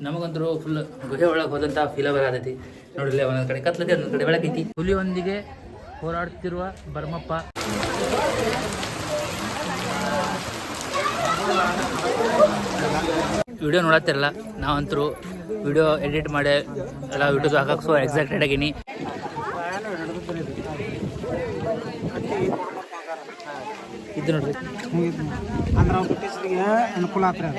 ನಮಗಂತೂ ಫುಲ್ ಗುಹೆ ಒಳಗೆ ಹೋದಂಥ ಫೀಲ ಬರತೈತಿ. ನೋಡಿಲ್ಲ, ಒಂದೊಂದು ಕಡೆ ಕತ್ಲೈತಿ, ಒಂದೊಂದು ಕಡೆ ಬೆಳಕೈತಿ. ಹುಲಿಯೊಂದಿಗೆ ಹೋರಾಡ್ತಿರುವ ಭರಮಪ್ಪ. ವಿಡಿಯೋ ನೋಡತ್ತಿರಲ್ಲ, ನಾವಂತರೂ ವಿಡಿಯೋ ಎಡಿಟ್ ಮಾಡಿ ಎಲ್ಲ ಯೂಟ್ಯೂಬ್ ಹಾಕಕ್ಕೆ ಸೊ ಎಕ್ಸಾಕ್ಟೆಡ್ ಆಗೀನಿ. ಇದು ನೋಡ್ರಿ, ಅನುಕೂಲ ಆಗ್ತದೆ.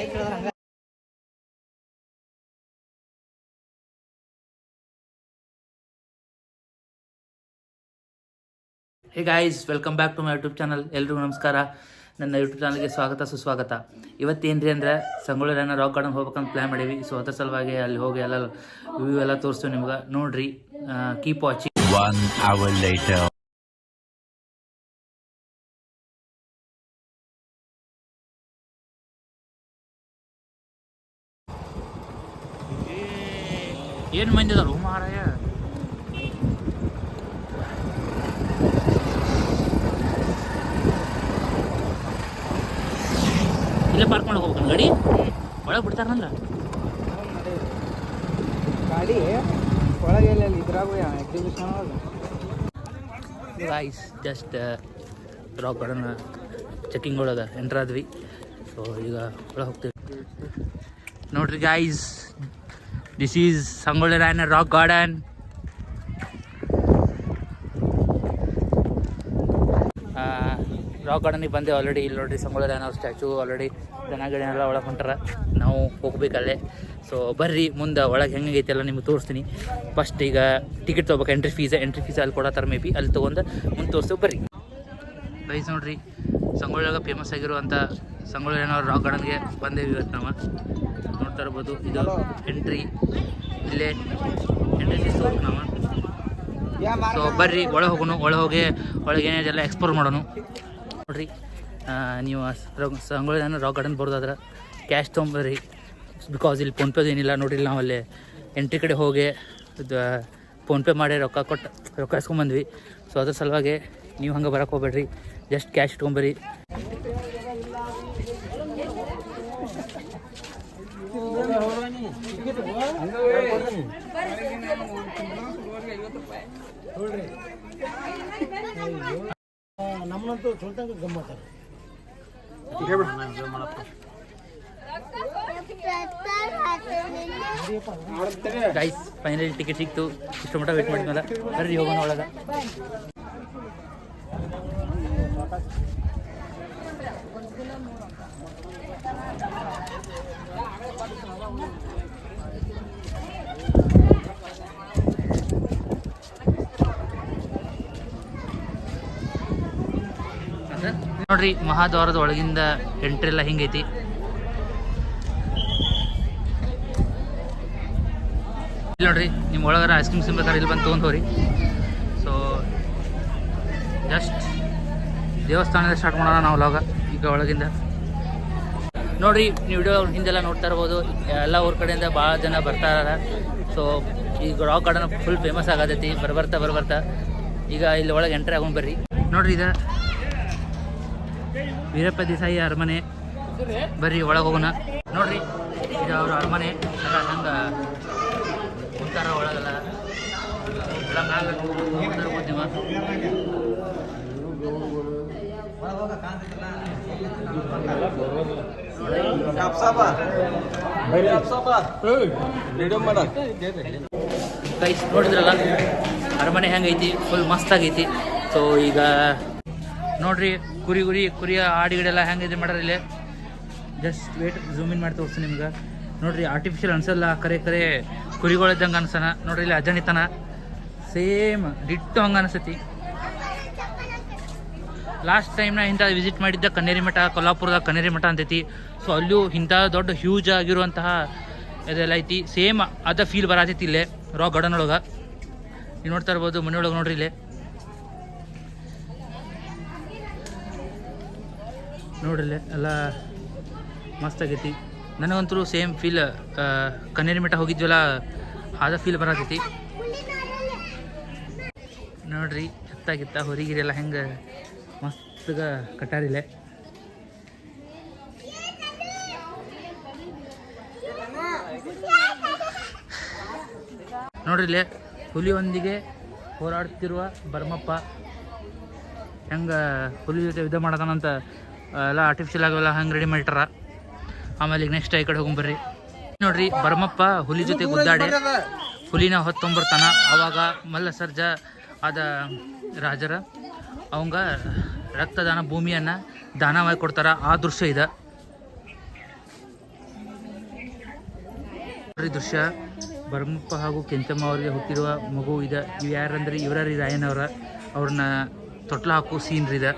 Hey guys, welcome back to my YouTube channel. ಎಲ್ರಿಗೂ ನಮಸ್ಕಾರ. ನನ್ನ ಯೂಟ್ಯೂಬ್ ಚಾನಲ್ಗೆ ಸ್ವಾಗತ ಸುಸ್ವಾಗತ. ಇವತ್ತೇನು ರೀ ಅಂದರೆ ಸಂಗೊಳ್ಳಿರಾಯಣ್ಣ ರಾಕ್ ಗಾರ್ಡನ್ ಹೋಗ್ಬೇಕಂತ ಪ್ಲ್ಯಾನ್ ಮಾಡೀವಿ. ಸೊ ಅದ್ರ ಸಲುವಾಗಿ ಅಲ್ಲಿ ಹೋಗಿ ಎಲ್ಲ ವ್ಯೂ ಎಲ್ಲ ತೋರಿಸ್ತೀವಿ ನಿಮ್ಗೆ. ನೋಡ್ರಿ, ಕೀಪ್ ವಾಚಿಂಗ್. 1 hour later. ಏನು ಮಂದಿ ಅದಾರು ಮಾರಾಯ. ಇಲ್ಲೇ ಪಾರ್ಕ್ ಮಾಡಿ ಹೋಗ್ಬೇಕು ಗಾಡಿ ಒಳಗೆ ಬಿಡ್ತಾರಲ್ಲ. ಗಾಡಿ ಒಳಗೆ ಇದ್ರಾಗ exhibition guys, just rock garden checking ಒಳಗೆ ಎಂಟ್ರ್ ಆದ್ವಿ. ಸೊ ಈಗ ಒಳಗೆ ಹೋಗ್ತೀವಿ. ನೋಡ್ರಿ guys, this is Sangolli Rayanna rock garden. Rock ಗಾರ್ಡನಿಗೆ ಬಂದೆ ಆಲ್ರೆಡಿ. ಇಲ್ಲಿ ನೋಡ್ರಿ ಸಂಗೊಳ್ಳಿರಾಯಣ್ಣ ಸ್ಟ್ಯಾಚು ಆಲ್ರೆಡಿ ಜನಗಳೆಲ್ಲ ಒಳಗೆ ಹೊಂಟಾರ. ನಾವು ಹೋಗ್ಬೇಕಲ್ಲೇ. ಸೊ ಬರ್ರಿ, ಮುಂದೆ ಒಳಗೆ ಹೆಂಗೈತೆ ಎಲ್ಲ ನಿಮ್ಗೆ ತೋರಿಸ್ತೀನಿ. ಫಸ್ಟ್ ಈಗ ಟಿಕೆಟ್ ತೊಗೋಬೇಕು, ಎಂಟ್ರಿ ಫೀಸ್ ಅಲ್ಲಿ ಕೊಡತ್ತಾರೆ. ಮೇ ಬಿ ಅಲ್ಲಿ ತೊಗೊಂಡು ಮುಂದೆ ತೋರಿಸ್ತೇವೆ. ಬರ್ರಿ ಗೈಸ್. ನೋಡ್ರಿ, ಸಂಗೊಳ್ಳಿಯಾಗ ಫೇಮಸ್ ಆಗಿರುವಂಥ ಸಂಗೊಳ್ಳಿರಾಯಣ್ಣ ರಾಕ್ ಗಾರ್ಡನ್ಗೆ ಬಂದೇವಿ ಇವತ್ತು ನಾವು. ನೋಡ್ತಾ ಇರ್ಬೋದು, ಇದು ಎಂಟ್ರಿ. ಇಲ್ಲೇ ಎಂಟ್ರಿ ಫೀಸ್ ತೊಗೋಬೇಕು ನಾವು. ಸೊ ಬರ್ರಿ ಒಳಗೆ ಹೋಗೋಣ. ಒಳಗೆ ಏನೇನೆಲ್ಲ ಎಕ್ಸ್ಪ್ಲೋರ್ ಮಾಡೋಣ. ನೋಡ್ರಿ, ನೀವು ಸಂಗೊಳ್ಳಿರಾಯಣ್ಣ ರಾಕ್ ಗಾರ್ಡನ್ ಬರೋದಾದ್ರೆ ಕ್ಯಾಶ್ ತೊಗೊಂಬರ್ರಿ. ಬಿಕಾಸ್ ಇಲ್ಲಿ ಫೋನ್ಪೇದು ಏನಿಲ್ಲ. ನೋಡ್ರಿ, ನಾವು ಅಲ್ಲಿ ಎಂಟ್ರಿ ಕಡೆ ಹೋಗಿ ಫೋನ್ಪೇ ಮಾಡಿ ರೊಕ್ಕ ಇಸ್ಕೊಂಬಂದ್ವಿ. ಸೊ ಅದ್ರ ಸಲುವಾಗಿ ನೀವು ಹಂಗೆ ಬರೋಕ್ಕೆ ಹೋಗ್ಬೇಡ್ರಿ, ಜಸ್ಟ್ ಕ್ಯಾಶ್ ಇಟ್ಕೊಂಬರ್ರಿ. ನಮ್ಮಂತೂ ಸುಲ್ತಾನ್ ಗಮ್ಮತ್ತ. ಗೈಸ್, ಫೈನಲಿ ಟಿಕೆಟ್ ಸಿಕ್ತು. ಇಷ್ಟು ಮಟ್ಟ ವೇಟ್ ಮಾಡಿದ್ಮೇಲೆ ಬರ್ರಿ ಹೋಗೋಣ ಒಳಗೆ. ನೋಡ್ರಿ, ಮಹಾದ್ವಾರದ ಒಳಗಿಂದ ಎಂಟ್ರಿ ಎಲ್ಲ ಹಿಂಗೈತಿ. ಇಲ್ಲಿ ನೋಡ್ರಿ, ನಿಮ್ಮ ಒಳಗಾರ ಐಸ್ ಕ್ರೀಮ್ ಸಿಗ್ಬೇಕಾದ್ರೆ ಇಲ್ಲಿ ಬಂದು ತೊಗೊಂಡು ಹೋಗ್ರಿ. ಸೊ ಜಸ್ಟ್ ದೇವಸ್ಥಾನದ ಸ್ಟಾರ್ಟ್ ಮಾಡೋಣ ನಾವು ವ್ಲಾಗ ಈಗ ಒಳಗಿಂದ. ನೋಡ್ರಿ, ನೀವು ವಿಡಿಯೋ ಹಿಂದೆಲ್ಲ ನೋಡ್ತಾ ಇರ್ಬೋದು, ಎಲ್ಲ ಊರ ಕಡೆಯಿಂದ ಭಾಳ ಜನ ಬರ್ತಾ ಇದ್ದಾರೆ. ಸೊ ಈಗ ರಾಕ್ ಗಾರ್ಡನ್ ಫುಲ್ ಫೇಮಸ್ ಆಗತೈತಿ. ಬರ್ಬರ್ತಾ ಈಗ ಇಲ್ಲಿ ಒಳಗೆ ಎಂಟ್ರಿ ಆಗೋಣ. ಬರ್ರಿ ನೋಡ್ರಿ, ಇದು ವೀರಪ್ಪ ದೇಸಾಯಿ ಅರಮನೆ. ಬರ್ರಿ ಒಳಗೆ ಹೋಗೋಣ. ನೋಡ್ರಿ, ಇದು ಅವ್ರ ಅರಮನೆ. ಎಲ್ಲ ಹಂಗೆ ಕುಂತಾರ ಒಳಗೆಲ್ಲ ಎಲ್ಲ ಮ್ಯಾಲೆ ಹೋಗ್ಬೋದು ನೀವು. ಗೈಸ್, ನೋಡಿದ್ರಲ್ಲ ಅರಮನೆ ಹೆಂಗೈತಿ, ಫುಲ್ ಮಸ್ತ್ ಆಗೈತಿ. ಸೊ ಈಗ ನೋಡ್ರಿ, ಕುರಿಯ ಆಡಿಗಳೆಲ್ಲ ಹೆಂಗಿದೆ ಮಾಡ್ರಿ ಇಲ್ಲಿ. ಜಸ್ಟ್ ವೇಟ್, ಝೂಮ್ ಇನ್ ಮಾಡಿ ತೋರಿಸ್ತೀನಿ ನಿಮ್ಗೆ. ನೋಡ್ರಿ, ಆರ್ಟಿಫಿಷಿಯಲ್ ಅನ್ಸಲ್ಲ, ಕರೆ ಕುರಿಗಳಿದ್ದಂಗೆ ಅನ್ಸನ. ನೋಡ್ರಿ, ಇಲ್ಲಿ ಅಜನಿತನ ಸೇಮ್ ಡಿಟ್ಟು ಹಂಗೆ ಅನಿಸ್ತೈತಿ. ಲಾಸ್ಟ್ ಟೈಮ್ನ ಇಂಥ ವಿಸಿಟ್ ಮಾಡಿದ್ದ ಕನ್ನೇರಿ ಮಠ, ಕೊಲ್ಲಾಪುರದ ಕನ್ನೇರಿ ಮಠ ಅಂತೈತಿ. ಸೊ ಅಲ್ಲೂ ಇಂಥ ದೊಡ್ಡ ಹ್ಯೂಜ್ ಆಗಿರುವಂತಹ ಇದೆಲ್ಲ ಐತಿ. ಸೇಮ್ ಅದ ಫೀಲ್ ಬರತೈತಿ ಇಲ್ಲೇ ರಾಕ್ ಗಾರ್ಡನ್ ಒಳಗೆ. ನೀವು ನೋಡ್ತಾ ಇರ್ಬೋದು, ಮನೆ ಒಳಗೆ ನೋಡ್ರಿ ಇಲ್ಲೇ. ನೋಡ್ರಿ ಎಲ್ಲ ಮಸ್ತ್ ಆಗೈತಿ. ನನಗಂತೂ ಸೇಮ್ ಫೀಲ್ ಕನ್ನೇರಿ ಮಠ ಹೋಗಿದ್ವಲ್ಲ ಆದ ಫೀಲ್ ಬರತೈತಿ. ನೋಡ್ರಿ, ಎತ್ತಾಗಿತ್ತ ಹೊರಗಿರೆಲ್ಲ ಹೆಂಗೆ ಮಸ್ತ್ಗ ಕಟ್ಟಾರಿಲ್ಲೇ. ನೋಡ್ರಿ ಇಲ್ಲೇ ಹುಲಿಯೊಂದಿಗೆ ಹೋರಾಡ್ತಿರುವ ಭರಮಪ್ಪ ಹೆಂಗೆ ಹುಲಿ ಜೊತೆ ಯುದ್ಧ ಮಾಡತಾನಂತ ಎಲ್ಲ ಆರ್ಟಿಫಿಷಿಯಲ್ ಆಗೆಲ್ಲ ಹಂಗೆ ರೆಡಿ ಮಾಡಿಟ್ಟಾರ. ಆಮೇಲೆ ಈಗ ನೆಕ್ಸ್ಟ್ ಈ ಕಡೆ ಹೋಗ್ಬರ್ರಿ. ನೋಡ್ರಿ ಭರಮಪ್ಪ ಹುಲಿ ಜೊತೆ ಗುದ್ದಾಡಿ ಹುಲಿನ ಹೊತ್ತೊಂಬರ್ತಾನ. ಅವಾಗ ಮಲ್ಲ ಸರ್ಜ ಆದ ರಾಜರ ಅವಂಗ ರಕ್ತದಾನ ಭೂಮಿಯನ್ನು ದಾನವಾಗಿ ಕೊಡ್ತಾರ. ಆ ದೃಶ್ಯ ಇದೆ. ದೃಶ್ಯ ಭರಮಪ್ಪ ಹಾಗೂ ಕೆಂಚಮ್ಮ ಅವರಿಗೆ ಹುಟ್ಟಿರುವ ಮಗು ಇದೆ. ಇವು ಯಾರಂದ್ರೆ ಇವರಾರಿ ರಾಯನವರ ಅವ್ರನ್ನ ತೊಟ್ಲ ಹಾಕೋ ಸೀನ್ ಇದೆ.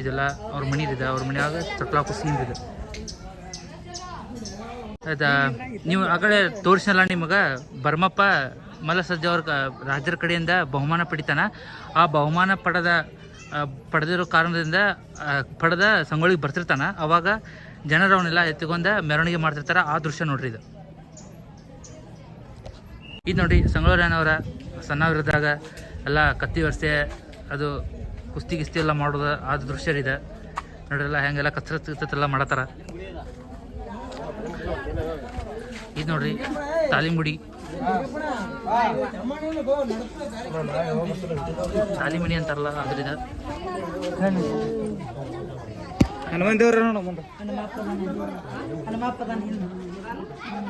ಇದೆಲ್ಲ ಅವ್ರ ಮನಿರಿದೆ. ಅವ್ರ ಮನೆಯಾಗ ತೊಟ್ಲ ಹಾಕೋ ಸೀನ್ ಇದೆ. ಆಯ್ತಾ, ನೀವು ಆ ಕಡೆ ತೋರಿಸಲ್ಲ ನಿಮಗೆ ಭರಮಪ್ಪ ಮಲ್ಲಸಜ್ಜ ಅವ್ರ ರಾಜರ ಕಡೆಯಿಂದ ಬಹುಮಾನ ಪಡಿತಾನ. ಆ ಬಹುಮಾನ ಪಡೆದಿರೋ ಕಾರಣದಿಂದ ಪಡೆದ ಸಂಗೊಳ್ಳಿಗೆ ಬರ್ತಿರ್ತಾನ. ಅವಾಗ ಜನರು ಅವನ್ನೆಲ್ಲ ಎತ್ತಿಕೊಂಡ ಮೆರವಣಿಗೆ ಮಾಡ್ತಿರ್ತಾರ. ಆ ದೃಶ್ಯ ನೋಡ್ರಿ ಇದು. ಇದು ನೋಡಿ ಸಂಗೊಳ್ಳಿ ರಾಯಣ್ಣವರ ಸಣ್ಣವರಿದ್ದಾಗ ಎಲ್ಲ ಕತ್ತಿ ವರ್ಷೆ ಅದು ಕುಸ್ತಿ ಗಿಸ್ತಿ ಎಲ್ಲ ಮಾಡೋದು ಆ ದೃಶ್ಯ ಇದೆ ನೋಡ್ರಿಲ್ಲ. ಹೆಂಗೆಲ್ಲ ಕಸರತ್ತೆಲ್ಲ ಮಾಡತ್ತಾರ. ಇದು ನೋಡ್ರಿ ತಾಲಿಮುಡಿ ತಾಲಿಮುಡಿ ಅಂತಾರಲ್ಲ ಅದ್ರಿಂದ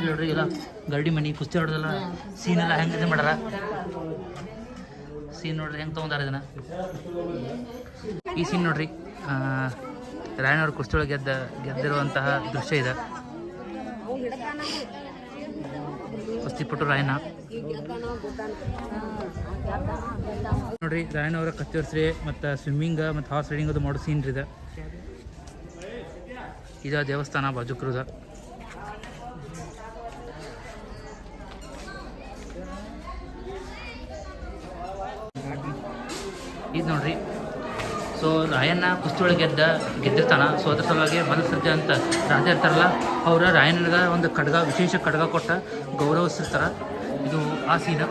ನೋಡ್ರಿ ಎಲ್ಲ ಗರಡಿ ಮನಿ ಕುಸ್ತಿ ಹೊಡೆದಲ್ಲ ಸೀನೆಲ್ಲ ಹೆಂಗೆ ಮಾಡ್ಯಾರ. ಸೀನ್ ನೋಡ್ರಿ ಹೆಂಗೆ ತೊಗೊಂಡಾರ ಇದನ್ನ. ಈ ಸೀನ್ ನೋಡ್ರಿ ರಾಯಣ್ಣವ್ರ ಕುಸ್ತಿ ಒಳಗೆ ಗೆದ್ದಿರುವಂತಹ ದೃಶ್ಯ ಇದೆ. ಕುಸ್ತಿಪಟು ರಾಯಣ್ಣ ನೋಡ್ರಿ ರಾಯಣ್ಣವರ ಕತ್ತಿ ವರ್ಷೆ ಮತ್ತು ಸ್ವಿಮ್ಮಿಂಗ್ ಮತ್ತು ಹಾರ್ಸ್ ರೈಡಿಂಗ್ ಅದು ಮಾಡೋ ಸೀನ್ ಇದೆ. ಇದು ದೇವಸ್ಥಾನ ಬಾಜುಕ್ರದ. ಇದು ನೋಡ್ರಿ ಸೊ ರಾಯಣ್ಣ ಕುಸ್ತಿ ಒಳಗೆ ಗೆದ್ದಿರ್ತಾನ. ಸೊ ಅದ್ರ ಸಲುವಾಗಿ ಮಲ್ಲಸಜ್ಜ ಅಂತ ರಾಜ ಇರ್ತಾರಲ್ಲ ಅವ್ರ ರಾಯಣ್ಣಗೆ ಒಂದು ಖಡ್ಗ ವಿಶೇಷ ಖಡ್ಗ ಕೊಟ್ಟ ಗೌರವಿಸಿರ್ತಾರ. ಇದು ಆ ಸೀನ.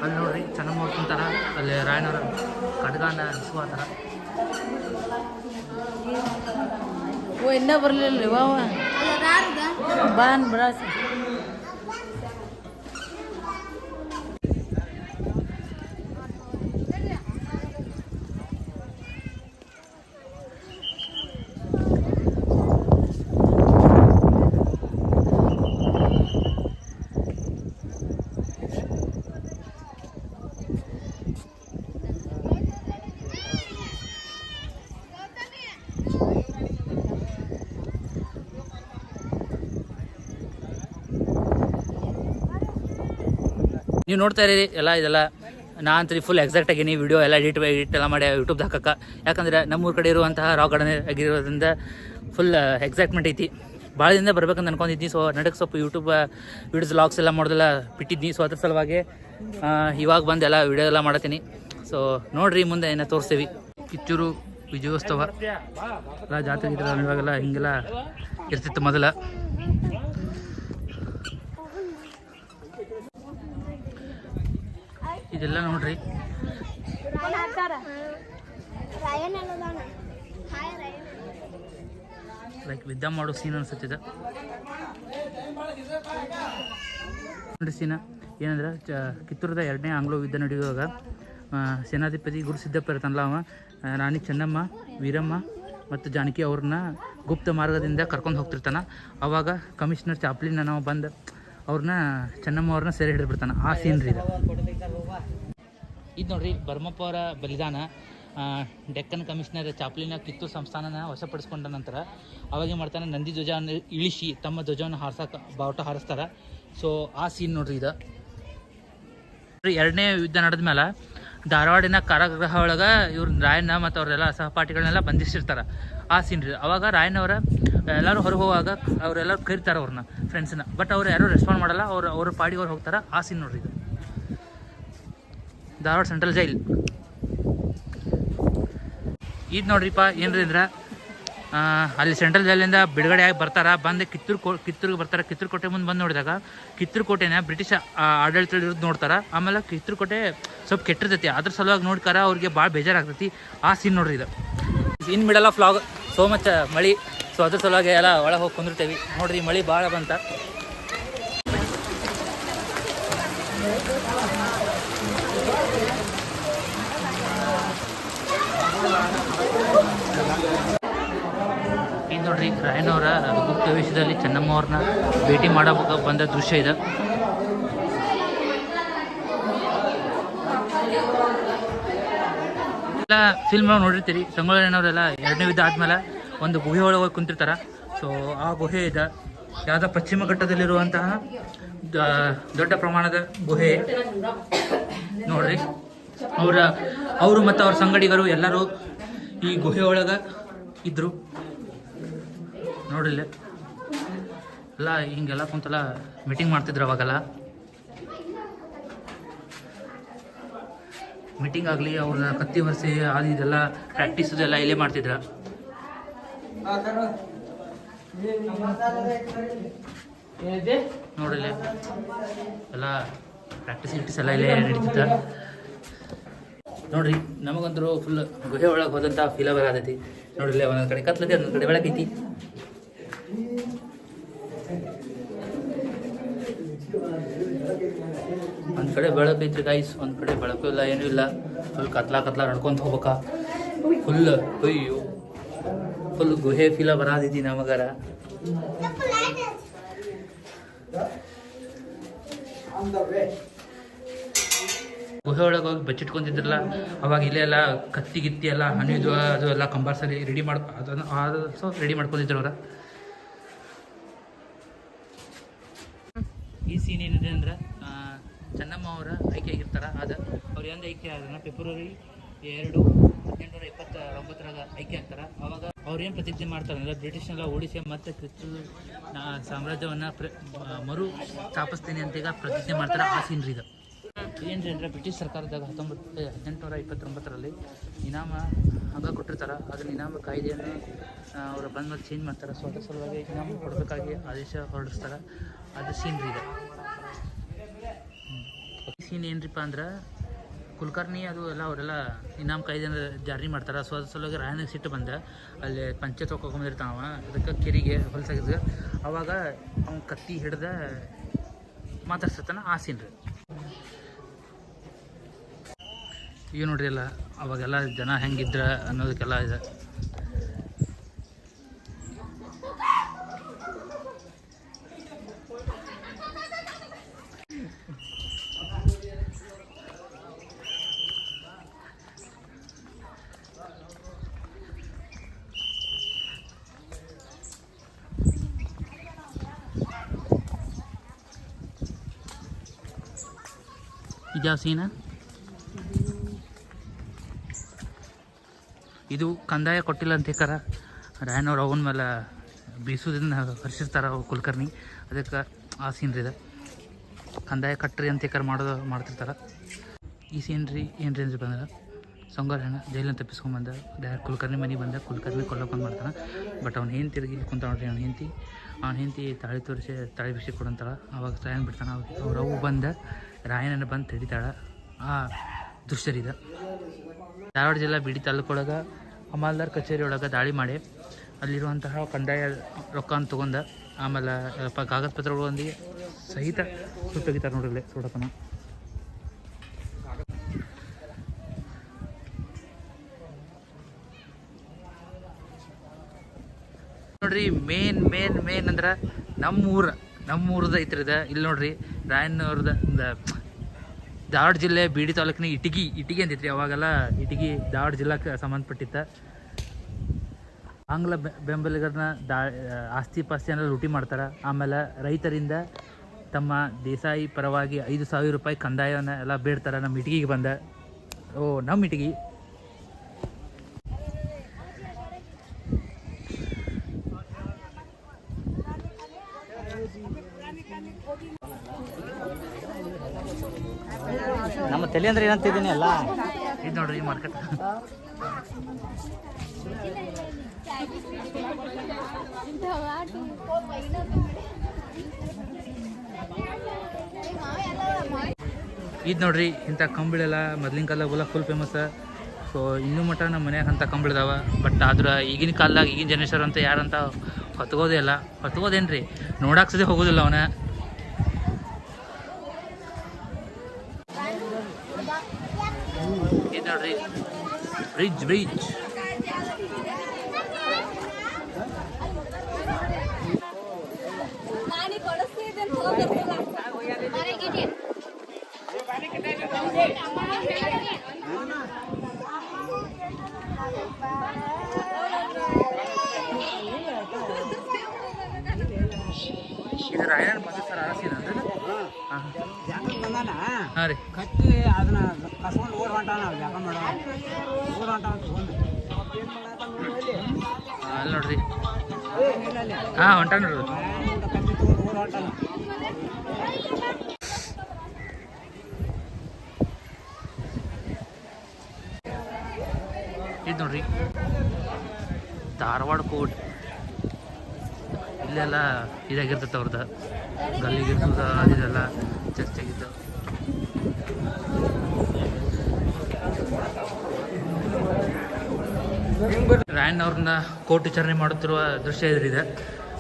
ಅಲ್ಲಿ ನೋಡ್ರಿ ಚೆನ್ನಾಗಿ ನೋಡ್ಕೊಂತಾರ. ಅಲ್ಲಿ ರಾಯಣ್ಣವರ ಖಡ್ಗನ ಇಸ್ಕೋತಾರ. ಇನ್ನೂ ಬರಲಿಲ್ಲ ಬಾನ್ ಬ್ರಾಸ್ ನೀವು ನೋಡ್ತಾ ಇರಿ ಎಲ್ಲ ಇದೆಲ್ಲ ನಾ ಅಂತೀರಿ ಫುಲ್ ಎಕ್ಸಾಕ್ಟ್ ಆಗೀನಿ. ವಿಡಿಯೋ ಎಲ್ಲ ಎಡಿಟ್ ಎಲ್ಲ ಮಾಡಿ ಯೂಟ್ಯೂಬ್ದು ಹಾಕಕ್ಕೆ. ಯಾಕಂದರೆ ನಮ್ಮೂರ ಕಡೆ ಇರುವಂತಹ ರಾಕ್ ಗಾರ್ಡನ್ ಆಗಿರೋದ್ರಿಂದ ಫುಲ್ ಎಕ್ಸೈಟ್ಮೆಂಟ್ ಐತಿ. ಭಾಳ ದಿನ ಬರ್ಬೇಕಂತ ಅನ್ಕೊಂಡಿದ್ನಿ. ಸೊ ನಡಕ್ಕೆ ಸ್ವಲ್ಪ ಯೂಟ್ಯೂಬ್ ವಿಡಿಯೋಸ್ ಲಾಗ್ಸ್ ಎಲ್ಲ ಮಾಡೋದೆಲ್ಲ ಬಿಟ್ಟಿದ್ನಿ. ಸೊ ಅದ್ರ ಸಲುವಾಗಿ ಇವಾಗ ಬಂದು ಎಲ್ಲ ವಿಡಿಯೋ ಎಲ್ಲ ಮಾಡತ್ತೀನಿ. ಸೊ ನೋಡಿರಿ ಮುಂದೆ ಏನೋ ತೋರಿಸ್ತೀವಿ. ಕಿತ್ತೂರು ವಿಜಯೋತ್ಸವ ಎಲ್ಲ ಜಾತ್ರೆ ಇದ್ರಲ್ಲ ಇವಾಗೆಲ್ಲ ಹಿಂಗೆಲ್ಲ ಇರ್ತಿತ್ತು ಮೊದಲ. ಇದೆಲ್ಲ ನೋಡ್ರಿ ಲೈಕ್ ಯುದ್ಧ ಮಾಡೋ ಸೀನ್ ಅನ್ಸುತ್ತಿದೆ ನೋಡ್ರಿ. ಸೀನ ಏನಂದ್ರೆ ಕಿತ್ತೂರದ 2ನೇ ಆಂಗ್ಲೋ ಯುದ್ಧ ನಡೆಯುವಾಗ ಸೇನಾಧಿಪತಿ ಗುರು ಸಿದ್ದಪ್ಪ ಇರ್ತಾನಲ್ಲ ಅವ ರಾಣಿ ಚೆನ್ನಮ್ಮ, ವೀರಮ್ಮ ಮತ್ತು ಜಾನಕಿ ಅವ್ರನ್ನ ಗುಪ್ತ ಮಾರ್ಗದಿಂದ ಕರ್ಕೊಂಡು ಹೋಗ್ತಿರ್ತಾನೆ. ಆವಾಗ ಕಮಿಷನರ್ ಚಾಪ್ಲಿನ್ ನಾವು ಬಂದು ಅವ್ರನ್ನ ಚೆನ್ನಮ್ಮ ಅವ್ರನ್ನ ಸೆರೆ ಹಿಡಿದ್ಬಿಡ್ತಾನೆ. ಆ ಸೀನ್ರಿ ಇದು ನೋಡ್ರಿ ಭರಮಪ್ಪ ಅವರ ಬಲಿದಾನ. ಡೆಕ್ಕನ್ ಕಮಿಷನರ್ ಚಾಪ್ಲಿನ ಕಿತ್ತೂರು ಸಂಸ್ಥಾನನ ವಶಪಡಿಸ್ಕೊಂಡ ನಂತರ ಅವಾಗೇ ಮಾಡ್ತಾನೆ, ನಂದಿ ಧ್ವಜವನ್ನು ಇಳಿಸಿ ತಮ್ಮ ಧ್ವಜವನ್ನು ಹಾರ್ಸಕ್ಕೆ ಬಾವುಟ ಹಾರಿಸ್ತಾರೆ. ಸೊ ಆ ಸೀನ್ ನೋಡ್ರಿ ಇದು. 2ನೇ ಯುದ್ಧ ನಡೆದ ಮೇಲೆ ಧಾರವಾಡಿನ ಕಾರಾಗೃಹ ಒಳಗೆ ಇವ್ರ ರಾಯಣ್ಣ ಮತ್ತು ಅವರೆಲ್ಲ ಸಹಪಾಠಿಗಳನ್ನೆಲ್ಲ ಬಂಧಿಸಿರ್ತಾರೆ. ಆ ಸೀನ್ ರೀ. ಅವಾಗ ರಾಯಣ್ಣವರ ಎಲ್ಲರೂ ಹೊರಗೆ ಹೋಗುವಾಗ ಅವರೆಲ್ಲರೂ ಕರೀತಾರೆ ಅವ್ರನ್ನ ಫ್ರೆಂಡ್ಸನ್ನ. ಬಟ್ ಅವ್ರು ಯಾರೂ ರೆಸ್ಪಾಂಡ್ ಮಾಡಲ್ಲ. ಅವ್ರ ಪಾಡಿಗೆ ಅವ್ರು ಹೋಗ್ತಾರೆ. ಆ ಸೀನ್ ನೋಡ್ರಿ ಇದು. ಧಾರವಾಡ ಸೆಂಟ್ರಲ್ ಜೈಲ್ ಇದು ನೋಡ್ರಿಪ್ಪ. ಏನ್ರಿ ಅಂದ್ರೆ ಅಲ್ಲಿ ಸೆಂಟ್ರಲ್ ಜೈಲಿಂದ ಬಿಡುಗಡೆ ಆಗಿ ಬರ್ತಾರೆ. ಬಂದು ಕಿತ್ತೂರಿಗೆ ಬರ್ತಾರೆ. ಕಿತ್ತೂರು ಕೋಟೆ ಮುಂದೆ ಬಂದು ನೋಡಿದಾಗ ಕಿತ್ತೂರು ಕೋಟೆನ ಬ್ರಿಟಿಷ್ ಆಡಳಿತದಲ್ಲಿರೋದು ನೋಡ್ತಾರೆ. ಆಮೇಲೆ ಕಿತ್ತೂರು ಕೋಟೆ ಸ್ವಲ್ಪ ಕೆಟ್ಟಿರ್ತೈತಿ. ಅದ್ರ ಸಲುವಾಗಿ ನೋಡ್ಕಾರ ಅವ್ರಿಗೆ ಭಾಳ ಬೇಜಾರಾಗ್ತೈತಿ. ಆ ಸೀನ್ ನೋಡ್ರಿ ಇದು. In middle of vlog. So much ಮಳಿ. ಸೊ ಅದ್ರ ಸಲುವಾಗಿ ಎಲ್ಲ ಒಳಗೆ ಹೋಗಿ ಕುಂದಿರ್ತೇವೆ. ನೋಡ್ರಿ ಮಳಿ ಭಾಳ ಬಂತ. ಇದು ನೋಡ್ರಿ ರಾಯನವರ ಗುಪ್ತ ವೇಷದಲ್ಲಿ ಚೆನ್ನಮ್ಮ ಅವ್ರನ್ನ ಭೇಟಿ ಮಾಡಬೇಕು ಬಂದ ದೃಶ್ಯ ಇದೆ. ಎಲ್ಲ ಫಿಲ್ಮ್ ನೋಡಿರ್ತೀರಿ. ಸಂಗೊಳ್ಳಿ ರಾಯಣ್ಣವರೆಲ್ಲ 2ನೇ ಯುದ್ಧ ಆದ್ಮೇಲೆ ಒಂದು ಗುಹೆ ಒಳಗೆ ಹೋಗಿ ಕುಂತಿರ್ತಾರ. ಸೊ ಆ ಗುಹೆ ಇದೆ ಯಾವುದೋ ಪಶ್ಚಿಮ ಘಟ್ಟದಲ್ಲಿರುವಂತಹ ದೊಡ್ಡ ಪ್ರಮಾಣದ ಗುಹೆ ನೋಡ್ರಿ. ಅವರು ಮತ್ತು ಅವ್ರ ಸಂಗಡಿಗರು ಎಲ್ಲರೂ ಈ ಗುಹೆ ಒಳಗೆ ಇದ್ರು ನೋಡ್ರಿಲ್ಲ. ಎಲ್ಲ ಹಿಂಗೆಲ್ಲ ಕುಂತೆಲ್ಲ ಮೀಟಿಂಗ್ ಮಾಡ್ತಿದ್ರು. ಅವಾಗೆಲ್ಲ ಮೀಟಿಂಗ್ ಆಗಲಿ ಅವ್ರ ಕತ್ತಿ ವರ್ಷೆ ಅದು ಇದೆಲ್ಲ ಪ್ರಾಕ್ಟೀಸ್ ಎಲ್ಲ ಇಲ್ಲೇ ಮಾಡ್ತಿದ್ರ. ನೋಡ್ರಿ ಎಲ್ಲ ಪ್ರಾಕ್ಟೀಸ್ ಎಲ್ಲ ಇಲ್ಲೇ ನಡೀತಿದ್ದ ನೋಡ್ರಿ. ನಮಗಂತರೂ ಫುಲ್ ಗುಹೆ ಒಳಗೆ ಹೋದಂಥ ಫೀಲ ಬರತೈತಿ ನೋಡ್ರಿ. ಒಂದೊಂದು ಕಡೆ ಕತ್ಲೈತಿ, ಒಂದೊಂದು ಕಡೆ ಬೆಳಕೈತಿ. ಒಂದು ಕಡೆ ಬೆಳಕೈತ್ರಿ ಗೈಸ್, ಒಂದು ಕಡೆ ಬೆಳಕು ಇಲ್ಲ, ಏನೂ ಇಲ್ಲ. ಫುಲ್ ಕತ್ಲ ನಡ್ಕೊಂತ ಹೋಗ್ಬೇಕಾ ಫುಲ್. ಅಯ್ಯೋ ಫುಲ್ ಗುಹೆ ಫೀಲ ಬರತೈತಿ ನಮಗಾರ. ಗುಹೆ ಒಳಗೆ ಹೋಗಿ ಬಚ್ಚಿಟ್ಕೊಂತಿದ್ರಲ್ಲ ಅವಾಗ ಇಲ್ಲೇ ಎಲ್ಲ ಕತ್ತಿ ಗಿತ್ತಿ ಎಲ್ಲ ಹನಿದು ಅದು ಎಲ್ಲ ಕಂಬಾರ್ಸಲ್ಲಿ ರೆಡಿ ರೆಡಿ ಮಾಡ್ಕೊಂಡಿದ್ರು ಅವ್ರ. ಈ ಸೀನ್ ಏನಿದೆ ಅಂದ್ರೆ ಚೆನ್ನಮ್ಮ ಅವರ ಆಯ್ಕೆ ಆಗಿರ್ತಾರೆ. ಅದು ಅವ್ರು ಎಂದು ಆಯ್ಕೆ ಆದ್ರೆ ಫೆಬ್ರವರಿ 2, 1829 ಆಯ್ಕೆ ಆಗ್ತಾರೆ. ಅವಾಗ ಅವ್ರೇನು ಪ್ರತಿಜ್ಞೆ ಮಾಡ್ತಾರೆ ಅಂದರೆ ಬ್ರಿಟಿಷ್ನೆಲ್ಲ ಓಡಿಸಿ ಮತ್ತೆ ಕ್ರಿಸ್ತು ಸಾಮ್ರಾಜ್ಯವನ್ನು ಮರು ಸ್ಥಾಪಿಸ್ತೀನಿ ಅಂತ ಈಗ ಪ್ರತಿಜ್ಞೆ ಮಾಡ್ತಾರೆ. ಆ ಸೀನ್ರಿ ಇದು ಏನ್ರಿ ಅಂದರೆ ಬ್ರಿಟಿಷ್ ಸರ್ಕಾರದಾಗ 1829 ಇನಾಮ ಹಂಗೆ ಕೊಟ್ಟಿರ್ತಾರೆ. ಅದನ್ನ ಇನಾಮ ಕಾಯ್ದೆಯನ್ನು ಅವರು ಬಂದ್ಮೇಲೆ ಚೇಂಜ್ ಮಾಡ್ತಾರೆ. ಸೊ ಅದ್ರ ಸಲುವಾಗಿ ಇನಾಮ ಕೊಡಬೇಕಾಗಿ ಆದೇಶ ಹೊರಡಿಸ್ತಾರೆ. ಅದು ಸೀನ್ರಿ ಇದೆ. ಸೀನ್ ಏನ್ರಿಪ್ಪ ಅಂದ್ರೆ ಕುಲಕರ್ಣಿ ಅದು ಎಲ್ಲ ಅವರೆಲ್ಲ ಇನಾಮ್ ಕಾಯ್ದೆನ ಜಾರಿ ಮಾಡ್ತಾರೆ. ಸೊ ಅದ್ರ ಸಲುವಾಗಿ ರಾಯನಿಗೆ ಸಿಟ್ಟು ಬಂದ ಅಲ್ಲಿ ಪಂಚಾಯತ್ ಹೋಗ್ಕೊಂಬಂದಿರ್ತಾವ. ಅದಕ್ಕೆ ಕೆರಿಗೆ ಹೊಲಸಾಗಿದ್ದ ಅವಾಗ ಅವ್ನು ಕತ್ತಿ ಹಿಡ್ದ ಮಾತಾಡ್ಸತ್ತಾನ. ಆ ಸೀನ್ ರೀ ಈಗ ನೋಡ್ರಿ. ಎಲ್ಲ ಅವಾಗೆಲ್ಲ ಜನ ಹೆಂಗಿದ್ರ ಅನ್ನೋದಕ್ಕೆಲ್ಲ ಇದೆ. ಇದ್ಯಾವ ಸೀನ? ಇದು ಕಂದಾಯ ಕೊಟ್ಟಿಲ್ಲ ಅಂತ ಹೇಳ್ತಾರ. ರಾಯನವ್ರು ಅವನ ಮೇಲೆ ಬೀಸೋದ್ರಿಂದ ಹರ್ಷಿಸ್ತಾರ ಕುಲಕರ್ಣಿ. ಅದಕ್ಕೆ ಆ ಸೀನ್ರಿ ಇದೆ. ಕಂದಾಯ ಕಟ್ಟ್ರಿ ಅಂತ ಹೇಳ್ತಾರ ಮಾಡ್ತಿರ್ತಾರೆ. ಈ ಸೀನ್ರಿ ಏನ್ರಿ ಬಂದ್ರೆ ಸಂಗೊಳ್ಳಿ ರಾಯಣ್ಣ ಜೈಲನ್ನು ತಪ್ಪಿಸ್ಕೊಂಬಂದ ಡೈರೆಕ್ಟ್ ಕುಲಕರ್ಣಿ ಮನೆಗೆ ಬಂದ. ಕುಲಕರ್ಣಿ ಕೊಲ್ಲಕೊಂಡು ಮಾಡ್ತಾನೆ. ಬಟ್ ಅವ್ನು ಹೆಂಡ್ತಿ ತಿರುಗಿ ಕುಂತ ನೋಡ್ರಿ. ಅವ್ನ ಹೆಂಡ್ತಿ ತಾಳಿ ತೋರಿಸಿ ತಾಳಿ ಬಿಸಿ ಕೊಡಂತಾಳ. ಅವಾಗ ರಾಯನ್ ಬಿಡ್ತಾನೆ. ಅವ್ರು ಅವು ಬಂದ ರಾಯನನ್ನು ಬಂದು ತಡಿತಾಳೆ. ಆ ದೃಶ್ಯರಿದೆ. ಧಾರವಾಡ ಜಿಲ್ಲಾ ಬಿಡಿ ತಾಲೂಕೊಳಗೆ ಹಮಾಲ್ದಾರ್ ಕಚೇರಿ ಒಳಗೆ ದಾಳಿ ಮಾಡಿ ಅಲ್ಲಿರುವಂತಹ ಕಂದಾಯ ರೊಕ್ಕನ ತೊಗೊಂಡ ಆಮೇಲೆ ಕಾಗದ ಪತ್ರಗಳೊಂದಿಗೆ ಸಹಿತ ಸುಟ್ಟೋಗಿತಾರೆ ನೋಡ್ರಿ. ಸುಡತನ ನೋಡ್ರಿ. ಮೇನ್ ಅಂದ್ರೆ ನಮ್ಮೂರದ ಐತ್ರದ ಇಲ್ಲಿ ನೋಡ್ರಿ. ರಾಯಣ್ಣವ್ರದ ಧಾರವಾಡ ಜಿಲ್ಲೆ ಬೀಡಿ ತಾಲೂಕಿನ ಇಟಗಿ ಅಂತೈತ್ರಿ. ಅವಾಗೆಲ್ಲ ಇಟಗಿ ಧಾರವಾಡ ಜಿಲ್ಲಾಕ್ಕೆ ಸಂಬಂಧಪಟ್ಟಿತ್ತ. ಆಂಗ್ಲ ಬೆಂಬಲಿಗರನ್ನ ಆಸ್ತಿ ಪಾಸ್ತಿಯನ್ನ ಲೂಟಿ ಮಾಡ್ತಾರೆ. ಆಮೇಲೆ ರೈತರಿಂದ ತಮ್ಮ ದೇಸಾಯಿ ಪರವಾಗಿ 5,000 ರೂಪಾಯಿ ಕಂದಾಯವನ್ನು ಎಲ್ಲ ಬೇಡ್ತಾರೆ. ನಮ್ಮ ಇಟಗಿಗೆ ಬಂದ ನಮ್ಮ ಇಟಗಿ ನಮ್ಮ ತಲೆ ಅಂದ್ರೆ ಏನಂತಿದ್ದೀನಿ ಅಲ್ಲ. ಇದು ನೋಡ್ರಿ ಮಾರ್ಕೆಟ್. ಇದು ನೋಡ್ರಿ ಇಂಥ ಕಂಬಳೆಲ್ಲ ಮೊದ್ಲಿನ ಕಾಲದಾಗೆಲ್ಲ ಫುಲ್ ಫೇಮಸ್. ಸೊ ಇನ್ನೂ ಮಟ್ಟ ನಮ್ಮ ಮನ್ಯಾಗ ಅಂಥ ಕಂಬಳಿದಾವ. ಬಟ್ ಆದ್ರೆ ಈಗಿನ ಕಾಲದಾಗ ಈಗಿನ ಜನರೇಷನ್ ಅಂತ ಯಾರಂತ ಹೊತ್ಕೋದೇ ಇಲ್ಲ. ಹೊತ್ಕೋದೇನ್ರಿ ನೋಡಾಕ್ಸದೆ ಹೋಗೋದಿಲ್ಲ ಅವನ. ನೋಡ್ರಿ ಬ್ರಿಡ್ಜ್ ಇದು ರಾಯಣ್ಣ ಬಂದ ಸರ್ ಅರಸಿನ ಹಾಂ ರೀ ಕಟ್ಟಿ ಅದನ್ನ ಕಸ್ಕೊಂಡು ಓಡ್ ಹೊಂಟಾನ ವ್ಯಾಪಾರ ಮಾಡೋ ಓಡ್ ಹೊಂಟ ಅಲ್ಲಿ ನೋಡ್ರಿ ಹಾಂ ಹೊಂಟ ನೋಡ್ರಿ ಕಟ್ಟಿ ತಗೊಂಡು ಓಡ್ ಹೊಂಟಾನ. ಇದು ನೋಡ್ರಿ ಧಾರವಾಡ ಕೋಟ್ ಇಲ್ಲೆಲ್ಲ ಇದಾಗಿರ್ತೈತೆ ಅವ್ರದ್ದು ಗಲ್ಲಿಗಿರ್ತದ ಅದೆಲ್ಲ ಚರ್ಚೆ ಆಗಿದ್ದು. ರಾಯಣ್ಣ ಅವ್ರನ್ನ ಕೋರ್ಟ್ ವಿಚಾರಣೆ ಮಾಡುತ್ತಿರುವ ದೃಶ್ಯ ಇದ್ರಿದೆ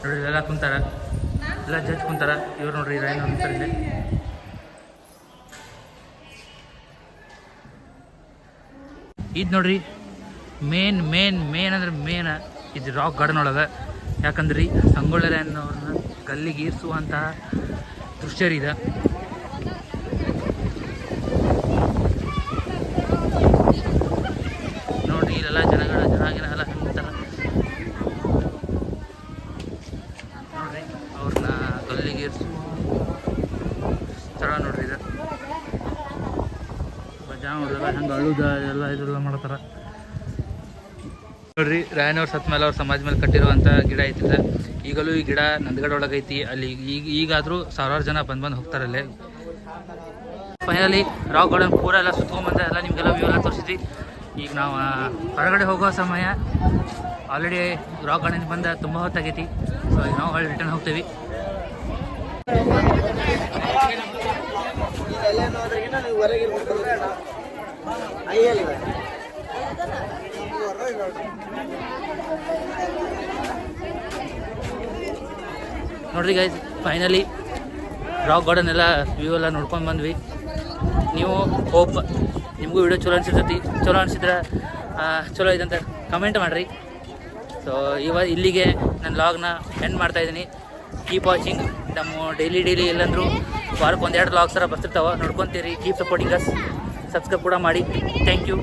ನೋಡ್ರಿ. ಎಲ್ಲ ಕುಂತಾರ, ಎಲ್ಲ ಜಡ್ಜ್ ಕುಂತಾರ. ಇವ್ರು ನೋಡ್ರಿ ರಾಯಣ್ಣ ಅವ್ರ ನಿಂತಾರಿದೆ. ಇದು ನೋಡ್ರಿ ಮೇನ್ ಅಂದ್ರೆ ಮೇನ್ ಇದು ರಾಕ್ ಗಾರ್ಡನ್ ಒಳಗೆ. ಯಾಕಂದ್ರೆ ಸಂಗೊಳ್ಳಿ ರಾಯಣ್ಣವ್ರನ್ನ ಗಲ್ಲಿಗೆ ಇರಿಸುವಂತಹ ದೃಶ್ಯ ಇದೆ. ನೋಡ್ರಿ ಇಲ್ಲೆಲ್ಲ ಜನಗಿನ ಎಲ್ಲ ಹೆಂಗ್ತಾರ ನೋಡ್ರಿ. ಅವ್ರನ್ನ ಗಲ್ಲಿಗೆ ಇರಿಸುವ ಸ್ಥಳ ನೋಡ್ರಿ ಇದು. ಜನ ನೋಡ್ರಲ್ಲ ಹೆಂಗೆ ಅಳುದ ಇದೆಲ್ಲ ಮಾಡ್ತಾರ ನೋಡ್ರಿ. ರಾಯಣ್ಣವ್ರ ಸತ್ ಮೇಲೆ ಅವ್ರ ಸಮಾಜ ಮೇಲೆ ಕಟ್ಟಿರುವಂಥ ಗಿಡ ಐತಿದೆ. ಈಗಲೂ ಈ ಗಿಡ ನಂದಗಡ ಒಳಗೆ ಐತಿ. ಅಲ್ಲಿ ಈಗಾದರೂ ಸಾವಿರಾರು ಜನ ಬಂದು ಹೋಗ್ತಾರಲ್ಲೇ. ಫೈನಲಿ ರಾಕ್ ಗಾರ್ಡನ್ ಪೂರ ಎಲ್ಲ ಸುತ್ಕೊಂಡ್ಬಂದೆ. ಎಲ್ಲ ನಿಮಗೆಲ್ಲ ವ್ಯೂ ಎಲ್ಲ ತೋರಿಸಿದ್ವಿ. ಈಗ ನಾವು ಹೊರಗಡೆ ಹೋಗೋ ಸಮಯ. ಆಲ್ರೆಡಿ ರಾಕ್ ಗಾರ್ಡನ್ ಬಂದ ತುಂಬ ಹೊತ್ತಾಗೈತಿ. ಸೊ ಈಗ ನಾವು ಹೊಳ್ಳಿ ರಿಟರ್ನ್ ಹೋಗ್ತೀವಿ. ನೋಡ್ರಿ ಗೈಸ್, ಫೈನಲಿ ರಾಕ್ ಗಾರ್ಡನ್ ಎಲ್ಲ ವ್ಯೂ ಎಲ್ಲ ನೋಡ್ಕೊಂಡು ಬಂದ್ವಿ. ನೀವು ಹೋಪ್ ನಿಮಗೂ ವಿಡಿಯೋ ಚಲೋ ಅನಿಸಿದ್ರೆ ಚಲೋ ಇದೆ ಅಂತ ಕಮೆಂಟ್ ಮಾಡಿರಿ. ಸೊ ಇಲ್ಲಿಗೆ ನನ್ನ ಲಾಗ್ನ ಎಂಡ್ ಮಾಡ್ತಾಯಿದ್ದೀನಿ. Keep watching. ನಮ್ಮ ಡೈಲಿ ಇಲ್ಲಾಂದ್ರೂ ವಾರಕ್ಕೆ 1-2 ಲಾಗ್ಸ್ ಥರ ಬರ್ತಿರ್ತಾವೆ, ನೋಡ್ಕೊತೀರಿ. Keep supporting us. ಸಬ್ಸ್ಕ್ರೈಬ್ ಕೂಡ ಮಾಡಿ. Thank you.